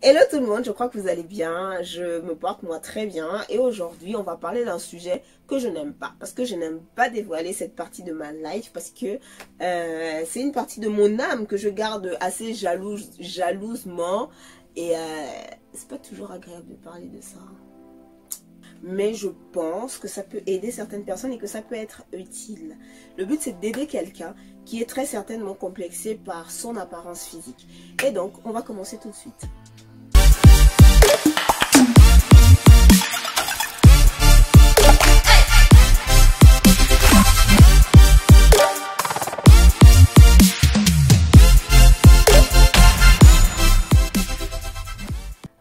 Hello tout le monde, je crois que vous allez bien, je me porte moi très bien et aujourd'hui on va parler d'un sujet que je n'aime pas parce que je n'aime pas dévoiler cette partie de ma life parce que c'est une partie de mon âme que je garde assez jalousement et c'est pas toujours agréable de parler de ça. Mais je pense que ça peut aider certaines personnes et que ça peut être utile. Le but c'est d'aider quelqu'un qui est très certainement complexé par son apparence physique. Et donc on va commencer tout de suite.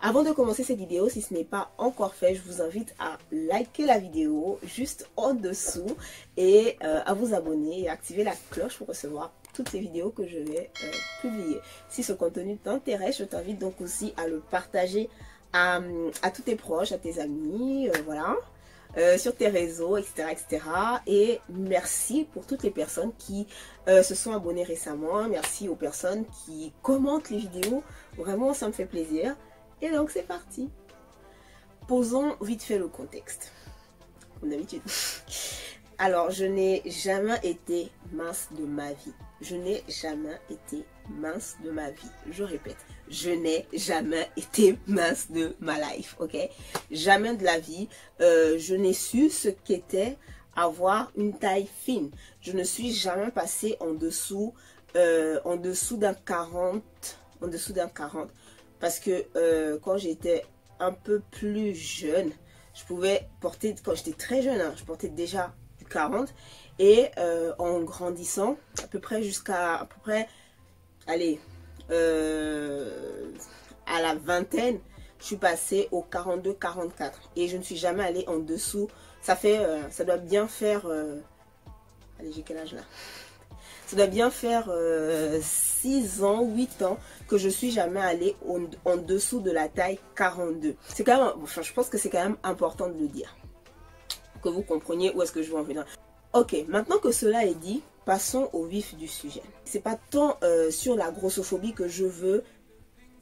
Avant de commencer cette vidéo, si ce n'est pas encore fait, je vous invite à liker la vidéo juste en dessous et à vous abonner et à activer la cloche pour recevoir toutes les vidéos que je vais publier. Si ce contenu t'intéresse, je t'invite donc aussi à le partager à tous tes proches, à tes amis, voilà, sur tes réseaux, etc., etc. Et merci pour toutes les personnes qui se sont abonnées récemment. Merci aux personnes qui commentent les vidéos. Vraiment, ça me fait plaisir. Et donc c'est parti. Posons vite fait le contexte. Comme d'habitude. Alors je n'ai jamais été mince de ma vie. Je n'ai jamais été mince de ma vie. Je répète, je n'ai jamais été mince de ma life. Ok? Jamais de la vie. Je n'ai su ce qu'était avoir une taille fine. Je ne suis jamais passée en dessous d'un 40. En dessous d'un 40. Parce que quand j'étais un peu plus jeune, je pouvais porter, quand j'étais très jeune, hein, je portais déjà du 40. Et en grandissant, à peu près jusqu'à, allez, à la vingtaine, je suis passée au 42-44. Et je ne suis jamais allée en dessous. Ça doit bien faire, allez, j'ai quel âge là? Ça doit bien faire 6 ans, 8 ans que je suis jamais allée en dessous de la taille 42. C'est quand même, enfin, je pense que c'est quand même important de le dire. Que vous compreniez où est-ce que je veux en venir. Ok, maintenant que cela est dit, passons au vif du sujet. C'est pas tant sur la grossophobie que je veux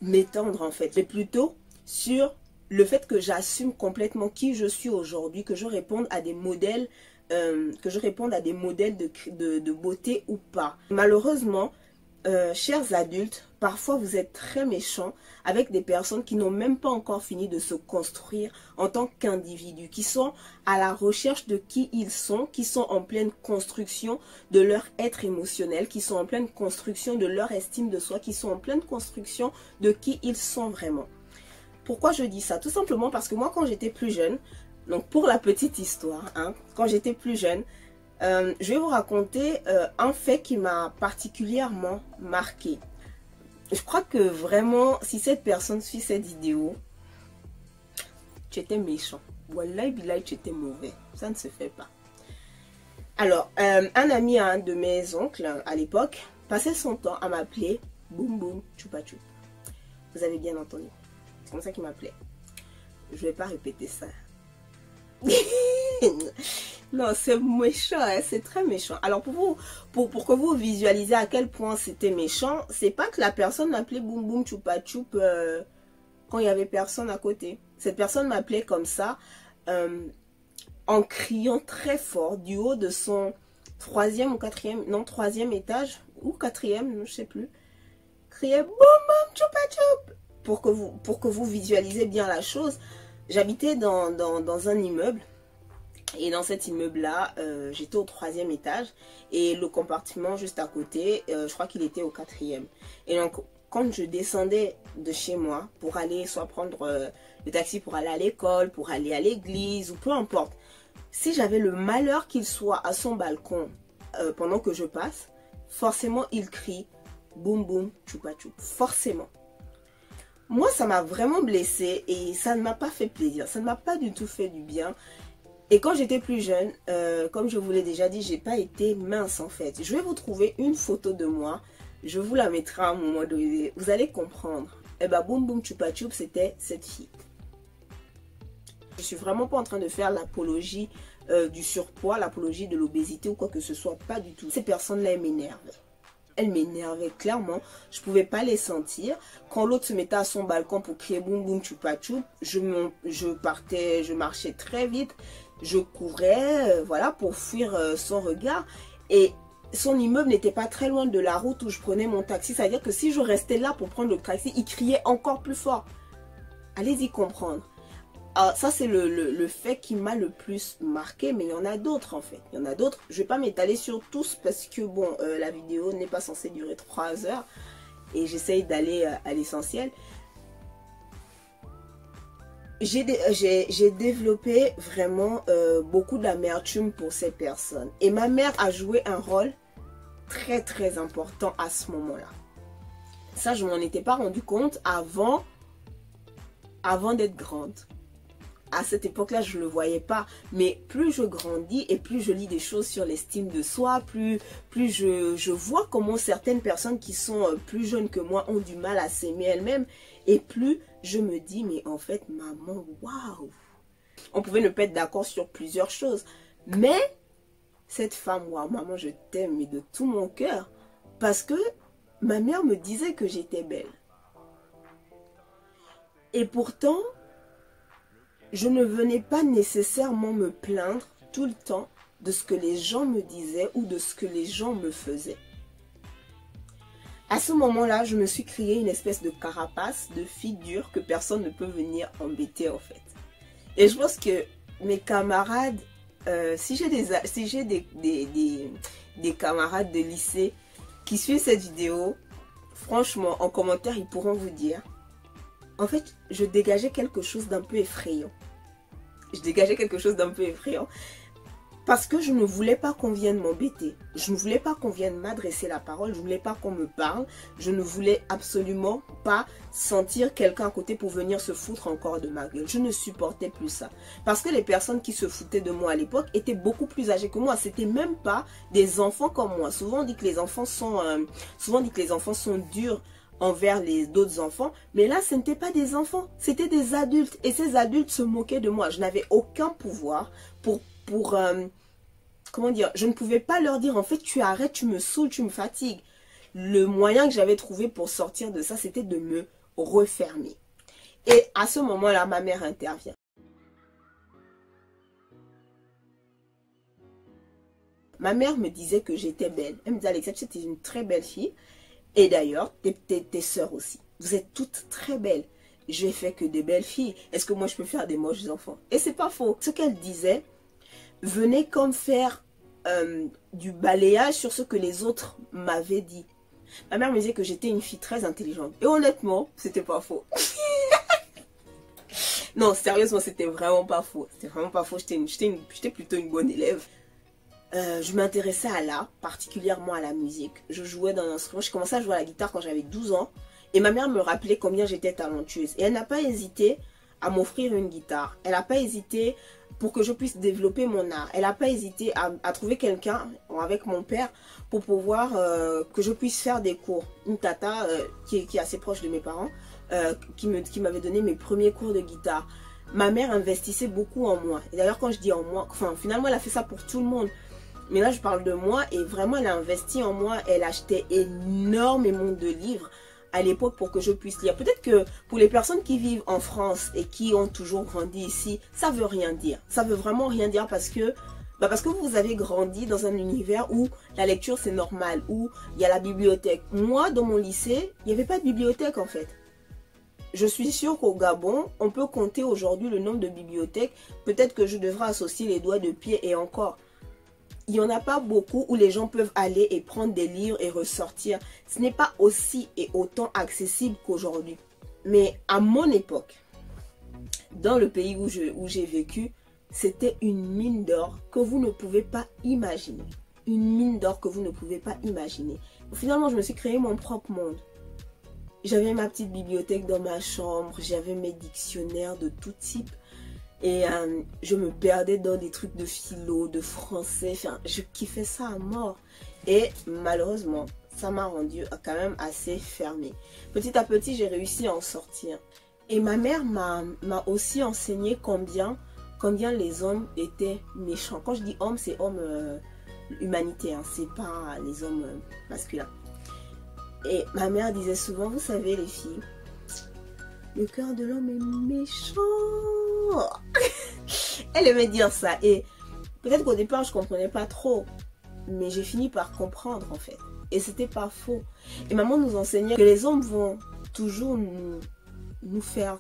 m'étendre en fait, mais plutôt sur le fait que j'assume complètement qui je suis aujourd'hui, que je réponde à des modèles de beauté ou pas. Malheureusement, chers adultes, parfois vous êtes très méchants avec des personnes qui n'ont même pas encore fini de se construire en tant qu'individus, qui sont à la recherche de qui ils sont, qui sont en pleine construction de leur être émotionnel, qui sont en pleine construction de leur estime de soi, qui sont en pleine construction de qui ils sont vraiment. Pourquoi je dis ça? Tout simplement parce que moi, quand j'étais plus jeune, donc pour la petite histoire, hein, quand j'étais plus jeune, je vais vous raconter un fait qui m'a particulièrement marqué. Je crois que vraiment, si cette personne suit cette vidéo, tu étais méchant. Wallahi billahi, tu étais mauvais. Ça ne se fait pas. Alors, un ami à un de mes oncles, à l'époque, passait son temps à m'appeler Boum Boum Choupa Choup. Vous avez bien entendu. C'est comme ça qu'il m'appelait. Je ne vais pas répéter ça. Non, c'est méchant, hein, c'est très méchant. Alors pour que vous visualisez à quel point c'était méchant, c'est pas que la personne m'appelait Boum Boum Choupa Choup quand il y avait personne à côté. Cette personne m'appelait comme ça en criant très fort du haut de son troisième étage ou quatrième, je sais plus. Criait Boum Boum Choupa Choup pour que vous visualisez bien la chose. J'habitais dans un immeuble et dans cet immeuble-là, j'étais au 3e étage et le compartiment juste à côté, je crois qu'il était au 4e. Et donc, quand je descendais de chez moi pour aller soit prendre le taxi pour aller à l'école, pour aller à l'église ou peu importe, si j'avais le malheur qu'il soit à son balcon pendant que je passe, forcément il crie Boum Boum Choupa Choup, forcément. Moi, ça m'a vraiment blessée et ça ne m'a pas fait plaisir. Ça ne m'a pas du tout fait du bien. Et quand j'étais plus jeune, comme je vous l'ai déjà dit, j'ai pas été mince en fait. Je vais vous trouver une photo de moi. Je vous la mettrai à un moment donné. Vous allez comprendre. Et bah, Boum Boum Choupa Choup, c'était cette fille. Je suis vraiment pas en train de faire l'apologie du surpoids, l'apologie de l'obésité ou quoi que ce soit. Pas du tout. Ces personnes-là, elles m'énervent. elles m'énervaient clairement. Je pouvais pas les sentir. Quand l'autre se mettait à son balcon pour crier boum boum choupa choup, je marchais très vite. Je courais, voilà, pour fuir son regard. Et son immeuble n'était pas très loin de la route où je prenais mon taxi. C'est-à-dire que si je restais là pour prendre le taxi, il criait encore plus fort. Allez-y comprendre. Alors, ça, c'est le fait qui m'a le plus marqué, mais il y en a d'autres en fait. Il y en a d'autres. Je ne vais pas m'étaler sur tous parce que bon, la vidéo n'est pas censée durer 3 heures et j'essaye d'aller à l'essentiel. J'ai développé vraiment beaucoup d'amertume pour ces personnes. Et ma mère a joué un rôle très très important à ce moment-là. Ça, je m'en étais pas rendu compte avant d'être grande. À cette époque-là, je ne le voyais pas. Mais plus je grandis et plus je lis des choses sur l'estime de soi, plus je vois comment certaines personnes qui sont plus jeunes que moi ont du mal à s'aimer elles-mêmes. Et plus je me dis, mais en fait, maman, waouh! On pouvait ne pas être d'accord sur plusieurs choses. Mais cette femme, waouh, maman, je t'aime, mais de tout mon cœur. Parce que ma mère me disait que j'étais belle. Et pourtant, je ne venais pas nécessairement me plaindre tout le temps de ce que les gens me disaient ou de ce que les gens me faisaient. À ce moment-là, je me suis créé une espèce de carapace, de figure que personne ne peut venir embêter en fait. Et je pense que mes camarades, si j'ai des camarades de lycée qui suivent cette vidéo, franchement, en commentaire, ils pourront vous dire, en fait, je dégageais quelque chose d'un peu effrayant. Je dégageais quelque chose d'un peu effrayant. Parce que je ne voulais pas qu'on vienne m'embêter. Je ne voulais pas qu'on vienne m'adresser la parole. Je ne voulais pas qu'on me parle. Je ne voulais absolument pas sentir quelqu'un à côté pour venir se foutre encore de ma gueule. Je ne supportais plus ça. Parce que les personnes qui se foutaient de moi à l'époque étaient beaucoup plus âgées que moi. C'était même pas des enfants comme moi. Souvent on dit que les enfants sont durs envers les d'autres enfants, mais là ce n'était pas des enfants, c'était des adultes et ces adultes se moquaient de moi. Je n'avais aucun pouvoir pour comment dire, je ne pouvais pas leur dire en fait tu arrêtes, tu me saoules, tu me fatigues. Le moyen que j'avais trouvé pour sortir de ça, c'était de me refermer. Et à ce moment-là, ma mère intervient. Ma mère me disait que j'étais belle. Elle me disait, Alexa, tu étais une très belle fille. Et d'ailleurs, tes sœurs aussi. Vous êtes toutes très belles. J'ai fait que des belles filles. Est-ce que moi, je peux faire des moches enfants? Et c'est pas faux. Ce qu'elle disait venait comme faire du balayage sur ce que les autres m'avaient dit. Ma mère me disait que j'étais une fille très intelligente. Et honnêtement, c'était pas faux. Non, sérieusement, c'était vraiment pas faux. C'était vraiment pas faux. J'étais plutôt une bonne élève. Je m'intéressais à l'art, particulièrement à la musique. Je jouais d'un instrument. Je commençais à jouer à la guitare quand j'avais 12 ans. Et ma mère me rappelait combien j'étais talentueuse. Et elle n'a pas hésité à m'offrir une guitare. Elle n'a pas hésité pour que je puisse développer mon art. Elle n'a pas hésité à trouver quelqu'un avec mon père pour pouvoir que je puisse faire des cours. Une tata qui est assez proche de mes parents, qui m'avait donné mes premiers cours de guitare. Ma mère investissait beaucoup en moi. Et d'ailleurs, quand je dis en moi, enfin, finalement, elle a fait ça pour tout le monde. Mais là, je parle de moi et vraiment, elle a investi en moi. Elle achetait énormément de livres à l'époque pour que je puisse lire. Peut-être que pour les personnes qui vivent en France et qui ont toujours grandi ici, ça veut rien dire. Ça veut vraiment rien dire parce que vous avez grandi dans un univers où la lecture c'est normal, où il y a la bibliothèque. Moi, dans mon lycée, il n'y avait pas de bibliothèque en fait. Je suis sûre qu'au Gabon, on peut compter aujourd'hui le nombre de bibliothèques. Peut-être que je devrais associer les doigts de pied et encore. Il n'y en a pas beaucoup où les gens peuvent aller et prendre des livres et ressortir. Ce n'est pas aussi et autant accessible qu'aujourd'hui. Mais à mon époque, dans le pays où j'ai vécu, c'était une mine d'or que vous ne pouvez pas imaginer. Une mine d'or que vous ne pouvez pas imaginer. Finalement, je me suis créé mon propre monde. J'avais ma petite bibliothèque dans ma chambre, j'avais mes dictionnaires de tout type. Et je me perdais dans des trucs de philo, de français, enfin, je kiffais ça à mort. Et malheureusement, ça m'a rendu quand même assez fermée. Petit à petit, j'ai réussi à en sortir. Et ma mère m'a aussi enseigné combien les hommes étaient méchants. Quand je dis hommes, c'est homme humanité, hein, c'est pas les hommes masculins. Et ma mère disait souvent, vous savez les filles, le cœur de l'homme est méchant. Elle aimait dire ça. Et peut-être qu'au départ, je comprenais pas trop. Mais j'ai fini par comprendre en fait. Et c'était pas faux. Et maman nous enseignait que les hommes vont toujours nous faire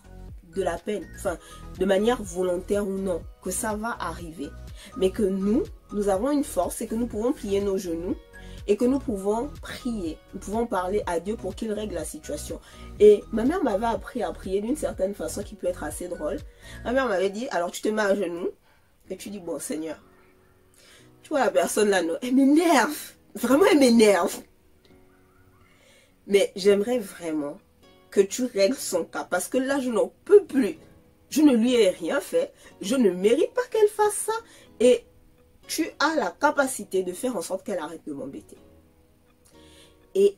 de la peine. Enfin, de manière volontaire ou non. Que ça va arriver. Mais que nous avons une force, c'est que nous pouvons plier nos genoux. Et que nous pouvons prier. Nous pouvons parler à Dieu pour qu'il règle la situation. Et ma mère m'avait appris à prier d'une certaine façon qui peut être assez drôle. Ma mère m'avait dit, alors tu te mets à genoux. Et tu dis, bon Seigneur. Tu vois la personne là, non, elle m'énerve. Vraiment, elle m'énerve. Mais j'aimerais vraiment que tu règles son cas. Parce que là, je n'en peux plus. Je ne lui ai rien fait. Je ne mérite pas qu'elle fasse ça. Et tu as la capacité de faire en sorte qu'elle arrête de m'embêter. Et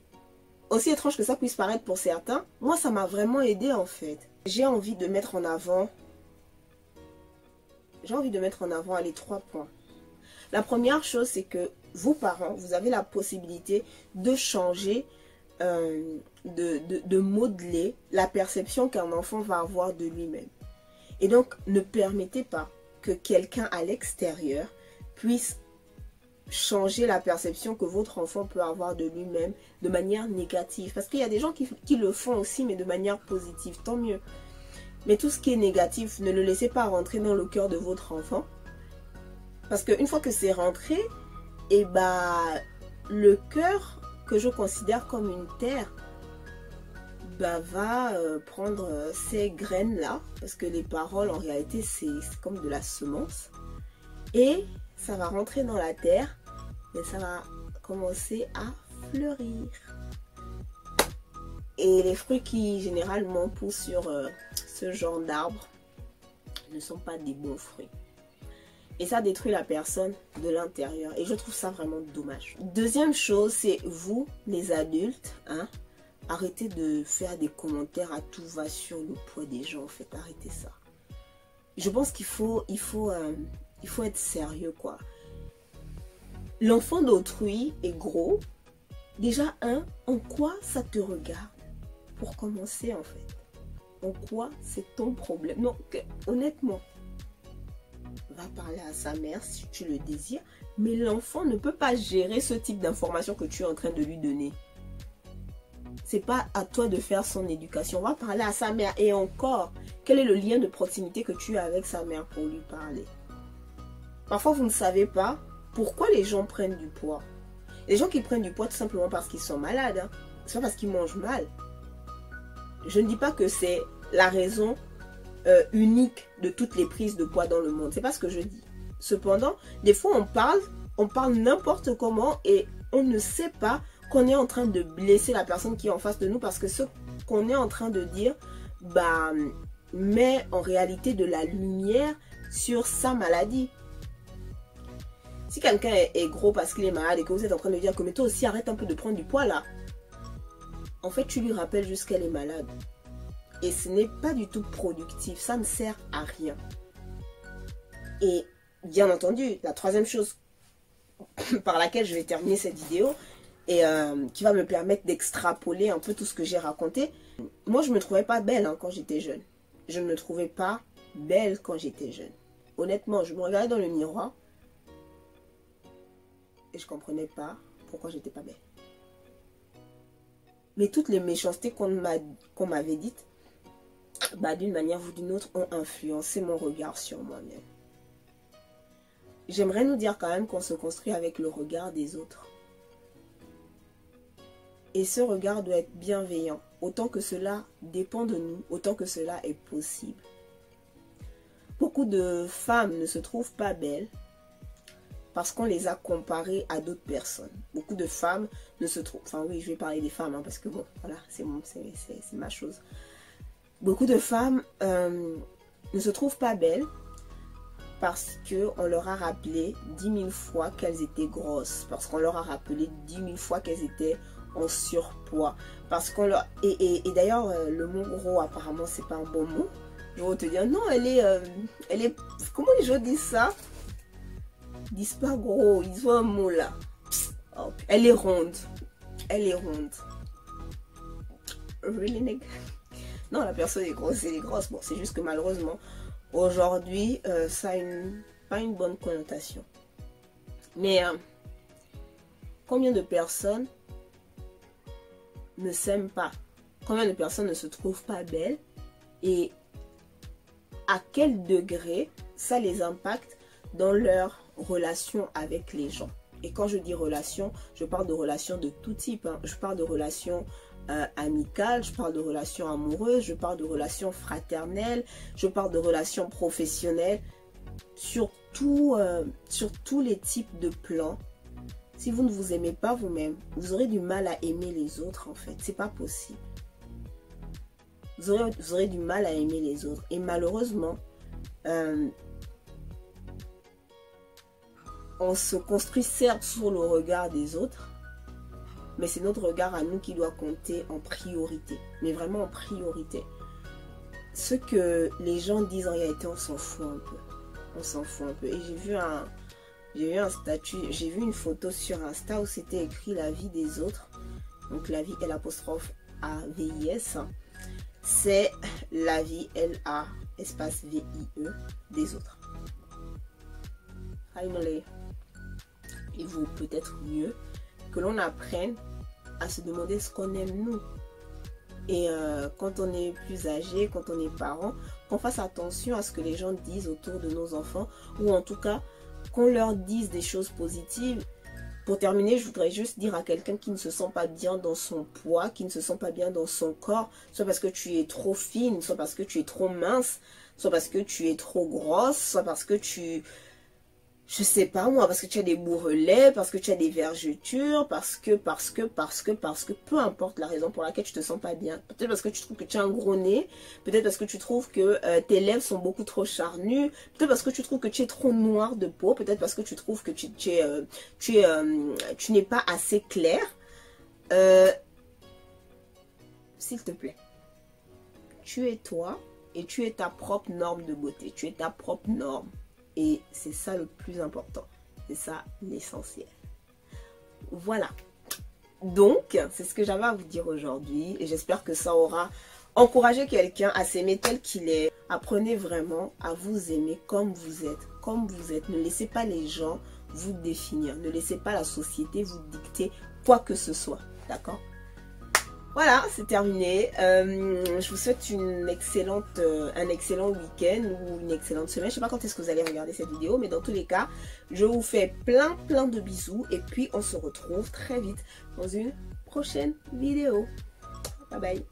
aussi étrange que ça puisse paraître pour certains, moi, ça m'a vraiment aidé en fait. J'ai envie de mettre en avant... les 3 points. La première chose, c'est que vous, parents, vous avez la possibilité de changer, de modeler la perception qu'un enfant va avoir de lui-même. Et donc, ne permettez pas que quelqu'un à l'extérieur puisse changer la perception que votre enfant peut avoir de lui-même de manière négative. Parce qu'il y a des gens qui le font aussi, mais de manière positive, tant mieux. Mais tout ce qui est négatif, ne le laissez pas rentrer dans le cœur de votre enfant. Parce qu'une fois que c'est rentré, et le cœur que je considère comme une terre va prendre ces graines-là. Parce que les paroles, en réalité, c'est comme de la semence. Et ça va rentrer dans la terre. Et ça va commencer à fleurir. Et les fruits qui généralement poussent sur ce genre d'arbre ne sont pas des bons fruits. Et ça détruit la personne de l'intérieur. Et je trouve ça vraiment dommage. Deuxième chose, c'est vous, les adultes, arrêtez de faire des commentaires à tout va sur le poids des gens. En fait, arrêtez ça. Je pense qu'il faut être sérieux, quoi. L'enfant d'autrui est gros. Déjà, en quoi ça te regarde? Pour commencer, en fait. En quoi c'est ton problème? Non, honnêtement, va parler à sa mère si tu le désires. Mais l'enfant ne peut pas gérer ce type d'informations que tu es en train de lui donner. C'est pas à toi de faire son éducation. Va parler à sa mère. Et encore, quel est le lien de proximité que tu as avec sa mère pour lui parler? Parfois, vous ne savez pas pourquoi les gens prennent du poids. Les gens qui prennent du poids tout simplement parce qu'ils sont malades. C'est pas parce qu'ils mangent mal. Je ne dis pas que c'est la raison unique de toutes les prises de poids dans le monde. C'est pas ce que je dis. Cependant, des fois on parle n'importe comment et on ne sait pas qu'on est en train de blesser la personne qui est en face de nous parce que ce qu'on est en train de dire met en réalité de la lumière sur sa maladie. Si quelqu'un est gros parce qu'il est malade et que vous êtes en train de dire que mais toi aussi arrête un peu de prendre du poids là. En fait, tu lui rappelles juste qu'elle est malade. Et ce n'est pas du tout productif. Ça ne sert à rien. Et bien entendu, la troisième chose par laquelle je vais terminer cette vidéo et qui va me permettre d'extrapoler un peu tout ce que j'ai raconté. Moi, je ne me trouvais pas belle quand j'étais jeune. Je ne me trouvais pas belle quand j'étais jeune. Honnêtement, je me regardais dans le miroir et je ne comprenais pas pourquoi j'étais pas belle. Mais toutes les méchancetés qu'on m'avait dites, d'une manière ou d'une autre, ont influencé mon regard sur moi-même. J'aimerais nous dire quand même qu'on se construit avec le regard des autres. Et ce regard doit être bienveillant. Autant que cela dépend de nous, autant que cela est possible. Beaucoup de femmes ne se trouvent pas belles parce qu'on les a comparées à d'autres personnes. Beaucoup de femmes ne se trouvent... Enfin oui, je vais parler des femmes, parce que bon, voilà, c'est ma chose. Beaucoup de femmes ne se trouvent pas belles parce qu'on leur a rappelé 10 000 fois qu'elles étaient grosses. Parce qu'on leur a rappelé 10 000 fois qu'elles étaient en surpoids. Parce qu'on leur... Et d'ailleurs, le mot gros, apparemment, c'est pas un bon mot. Je vais te dire, non, elle est... Comment les gens disent ça? Ils disent pas gros, ils ont un mot là. Oh, elle est ronde. Elle est ronde. really non, la personne est grosse, elle est grosse. Bon, c'est juste que malheureusement, aujourd'hui, ça a pas une bonne connotation. Mais combien de personnes ne s'aiment pas? Combien de personnes ne se trouvent pas belles? Et à quel degré ça les impacte dans leur relation avec les gens? Et quand je dis relation, je parle de relations de tout type. Hein. Je parle de relations amicales, je parle de relations amoureuses, je parle de relations fraternelles, je parle de relations professionnelles. Sur tous les types de plans, si vous ne vous aimez pas vous-même, vous aurez du mal à aimer les autres en fait. C'est pas possible. Vous aurez du mal à aimer les autres. Et malheureusement, on se construit certes sur le regard des autres, mais c'est notre regard à nous qui doit compter en priorité. Mais vraiment en priorité. Ce que les gens disent en réalité, on s'en fout un peu. On s'en fout un peu. Et j'ai vu un statut, j'ai vu une photo sur Insta où c'était écrit la vie des autres. Donc la vie L'_AVIS. C'est la vie LA_VIE des autres. Finally, il vaut peut-être mieux que l'on apprenne à se demander ce qu'on aime nous. Et quand on est plus âgé, quand on est parent, qu'on fasse attention à ce que les gens disent autour de nos enfants, ou en tout cas qu'on leur dise des choses positives. Pour terminer, je voudrais juste dire à quelqu'un qui ne se sent pas bien dans son poids, qui ne se sent pas bien dans son corps, soit parce que tu es trop fine, soit parce que tu es trop mince, soit parce que tu es trop grosse, soit parce que je sais pas moi, parce que tu as des bourrelets, parce que tu as des vergetures, parce que, peu importe la raison pour laquelle tu te sens pas bien. Peut-être parce que tu trouves que tu as un gros nez, peut-être parce que tu trouves que tes lèvres sont beaucoup trop charnues, peut-être parce que tu trouves que tu es trop noir de peau, peut-être parce que tu trouves que tu n'es pas assez clair. S'il te plaît, tu es toi et tu es ta propre norme de beauté, tu es ta propre norme. Et c'est ça le plus important. C'est ça l'essentiel. Voilà. Donc, c'est ce que j'avais à vous dire aujourd'hui. Et j'espère que ça aura encouragé quelqu'un à s'aimer tel qu'il est. Apprenez vraiment à vous aimer comme vous êtes. Comme vous êtes. Ne laissez pas les gens vous définir. Ne laissez pas la société vous dicter quoi que ce soit. D'accord ? Voilà, c'est terminé. Je vous souhaite un excellent week-end ou une excellente semaine. Je ne sais pas quand est-ce que vous allez regarder cette vidéo, mais dans tous les cas, je vous fais plein de bisous. Et puis, on se retrouve très vite dans une prochaine vidéo. Bye bye.